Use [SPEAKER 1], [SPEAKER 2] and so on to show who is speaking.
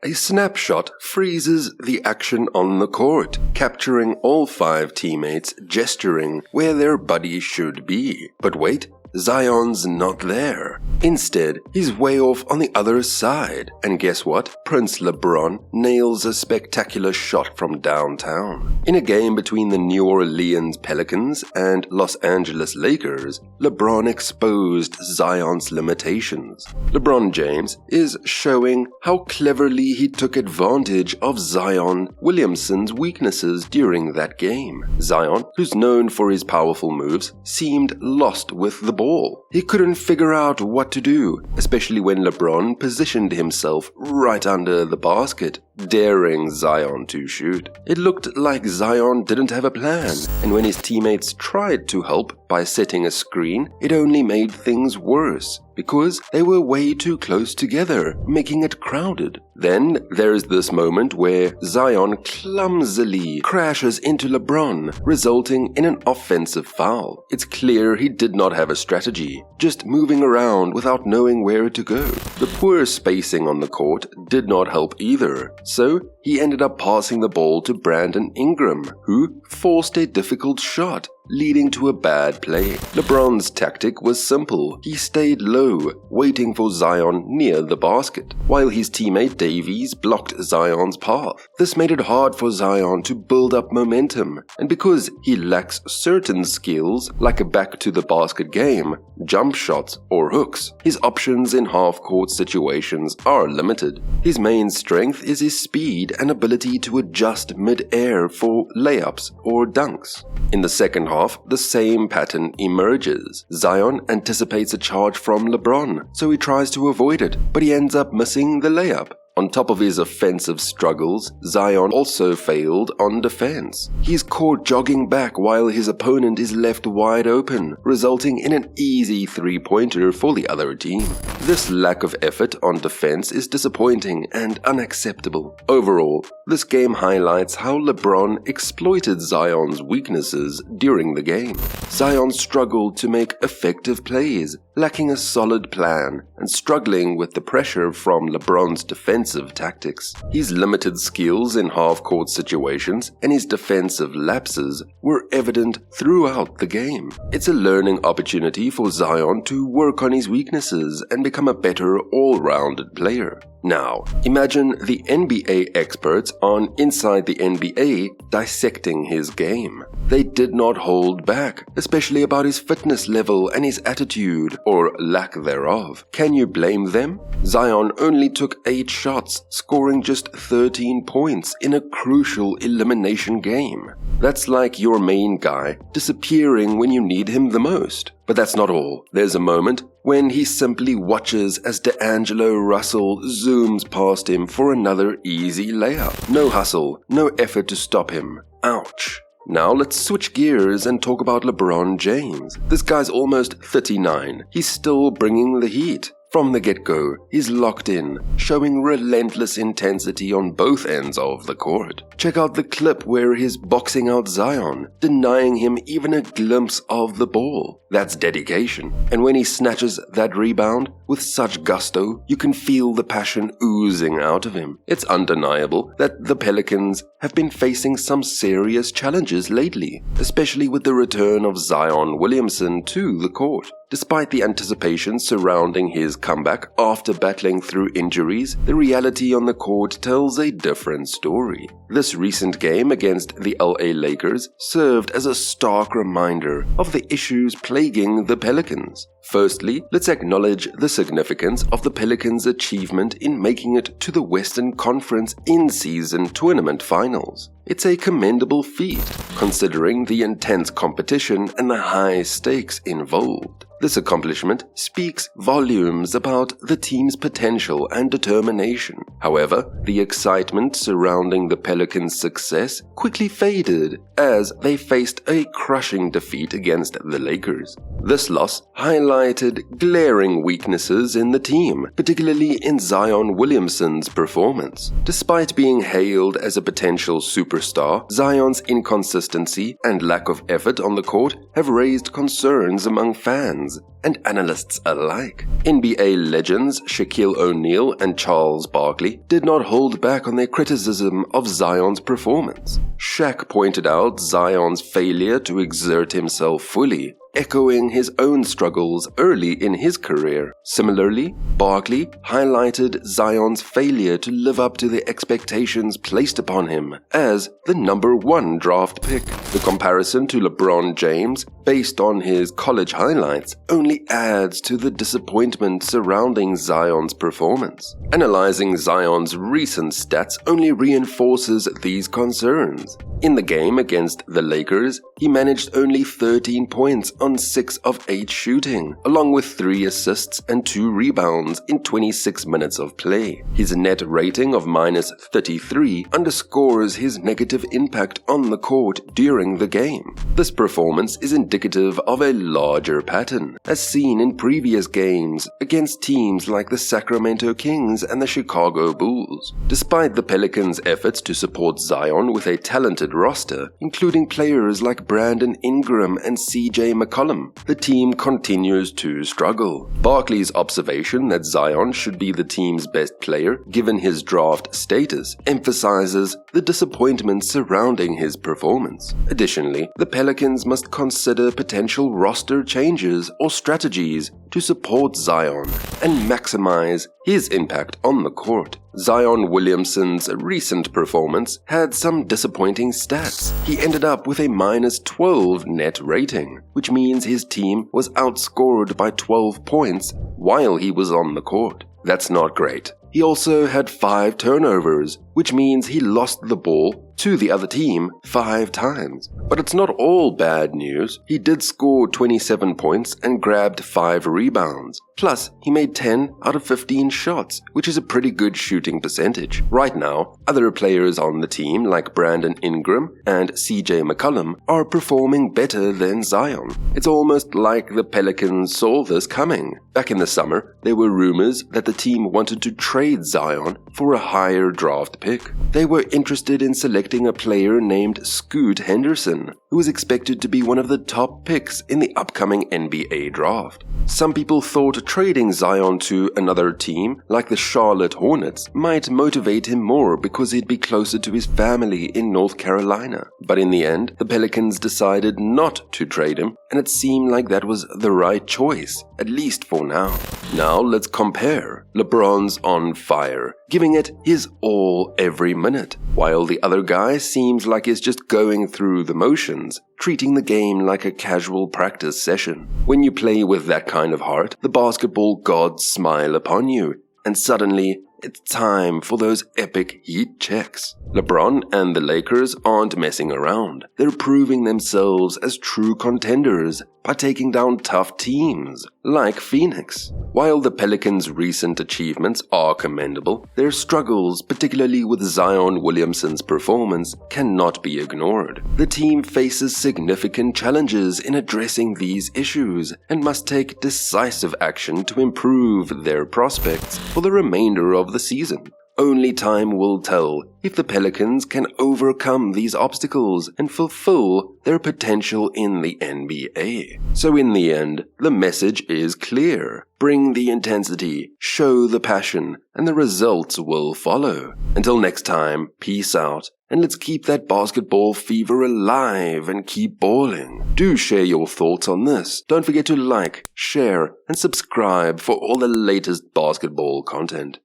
[SPEAKER 1] A snapshot freezes the action on the court, capturing all 5 teammates gesturing where their buddy should be. But wait, Zion's not there. Instead, he's way off on the other side. And guess what? Prince Lebron nails a spectacular shot from downtown. In a game between the New Orleans Pelicans and Los Angeles Lakers, LeBron exposed Zion's limitations. LeBron James is showing how cleverly he took advantage of Zion Williamson's weaknesses during that game. Zion, who's known for his powerful moves, seemed lost with the ball. He couldn't figure out what to do, especially when LeBron positioned himself right under the basket, daring Zion to shoot. It looked like Zion didn't have a plan, and when his teammates tried to help by setting a screen, it only made things worse, because they were way too close together, making it crowded. Then there's this moment where Zion clumsily crashes into LeBron, resulting in an offensive foul. It's clear he did not have a strategy, just moving around without knowing where to go. The poor spacing on the court did not help either, so he ended up passing the ball to Brandon Ingram, who forced a difficult shot, leading to a bad play. LeBron's tactic was simple. He stayed low, waiting for Zion near the basket, while his teammate Davies blocked Zion's path. This made it hard for Zion to build up momentum, and because he lacks certain skills like a back-to-the-basket game, jump shots, or hooks, his options in half-court situations are limited. His main strength is his speed and ability to adjust mid-air for layups or dunks. In the second half, the same pattern emerges. Zion anticipates a charge from LeBron, so he tries to avoid it, but he ends up missing the layup. On top of his offensive struggles, Zion also failed on defense. He's caught jogging back while his opponent is left wide open, resulting in an easy 3-pointer for the other team. This lack of effort on defense is disappointing and unacceptable. Overall, this game highlights how LeBron exploited Zion's weaknesses during the game. Zion struggled to make effective plays, lacking a solid plan and struggling with the pressure from LeBron's defensive tactics. His limited skills in half-court situations and his defensive lapses were evident throughout the game. It's a learning opportunity for Zion to work on his weaknesses and become a better all-rounded player. Now, imagine the NBA experts on Inside the NBA dissecting his game. They did not hold back, especially about his fitness level and his attitude, or lack thereof. Can you blame them? Zion only took 8 shots, scoring just 13 points in a crucial elimination game. That's like your main guy disappearing when you need him the most. But that's not all. There's a moment when he simply watches as D'Angelo Russell zooms past him for another easy layup. No hustle, no effort to stop him. Ouch. Now let's switch gears and talk about LeBron James. This guy's almost 39. He's still bringing the heat. From the get-go, he's locked in, showing relentless intensity on both ends of the court. Check out the clip where he's boxing out Zion, denying him even a glimpse of the ball. That's dedication. And when he snatches that rebound with such gusto, you can feel the passion oozing out of him. It's undeniable that the Pelicans have been facing some serious challenges lately, especially with the return of Zion Williamson to the court. Despite the anticipation surrounding his comeback after battling through injuries, the reality on the court tells a different story. This recent game against the LA Lakers served as a stark reminder of the issues plaguing the Pelicans. Firstly, let's acknowledge the significance of the Pelicans' achievement in making it to the Western Conference in-season tournament finals. It's a commendable feat, considering the intense competition and the high stakes involved. This accomplishment speaks volumes about the team's potential and determination. However, the excitement surrounding the Pelicans' success quickly faded as they faced a crushing defeat against the Lakers. This loss highlighted glaring weaknesses in the team, particularly in Zion Williamson's performance. Despite being hailed as a potential superstar, Zion's inconsistency and lack of effort on the court have raised concerns among fans and analysts alike. NBA legends Shaquille O'Neal and Charles Barkley did not hold back on their criticism of Zion's performance. Shaq pointed out Zion's failure to exert himself fully, echoing his own struggles early in his career. Similarly, Barkley highlighted Zion's failure to live up to the expectations placed upon him as the #1 draft pick. The comparison to LeBron James, based on his college highlights, only adds to the disappointment surrounding Zion's performance. Analyzing Zion's recent stats only reinforces these concerns. In the game against the Lakers, he managed only 13 points on 6 of 8 shooting, along with 3 assists and 2 rebounds in 26 minutes of play. His net rating of -33 underscores his negative impact on the court during the game. This performance is indicative of a larger pattern, as seen in previous games against teams like the Sacramento Kings and the Chicago Bulls. Despite the Pelicans' efforts to support Zion with a talented roster, including players like Brandon Ingram and CJ McCollum, the team continues to struggle. Barkley's observation that Zion should be the team's best player, given his draft status, emphasizes the disappointment surrounding his performance. Additionally, the Pelicans must consider potential roster changes or strategies to support Zion and maximize his impact on the court. Zion Williamson's recent performance had some disappointing stats. He ended up with a -12 net rating, which means his team was outscored by 12 points while he was on the court. That's not great. He also had 5 turnovers, which means he lost the ball to the other team 5 times. But it's not all bad news. He did score 27 points and grabbed 5 rebounds. Plus, he made 10 out of 15 shots, which is a pretty good shooting percentage. Right now, other players on the team like Brandon Ingram and CJ McCollum are performing better than Zion. It's almost like the Pelicans saw this coming. Back in the summer, there were rumors that the team wanted to trade Zion for a higher draft pick. They were interested in selecting a player named Scoot Henderson, who was expected to be one of the top picks in the upcoming NBA draft. Some people thought trading Zion to another team, like the Charlotte Hornets, might motivate him more because he'd be closer to his family in North Carolina. But in the end, the Pelicans decided not to trade him, and it seemed like that was the right choice, at least for now. Now let's compare. LeBron's on fire, giving it his all every minute, while the other guy seems like he's just going through the motions, treating the game like a casual practice session. When you play with that kind of heart, the basketball gods smile upon you, and suddenly it's time for those epic heat checks. LeBron and the Lakers aren't messing around. They're proving themselves as true contenders by taking down tough teams like Phoenix. While the Pelicans' recent achievements are commendable, their struggles, particularly with Zion Williamson's performance, cannot be ignored. The team faces significant challenges in addressing these issues and must take decisive action to improve their prospects for the remainder of the season. Only time will tell if the Pelicans can overcome these obstacles and fulfill their potential in the NBA. So in the end, the message is clear. Bring the intensity, show the passion, and the results will follow. Until next time, peace out, and let's keep that basketball fever alive and keep balling. Do share your thoughts on this. Don't forget to like, share, and subscribe for all the latest basketball content.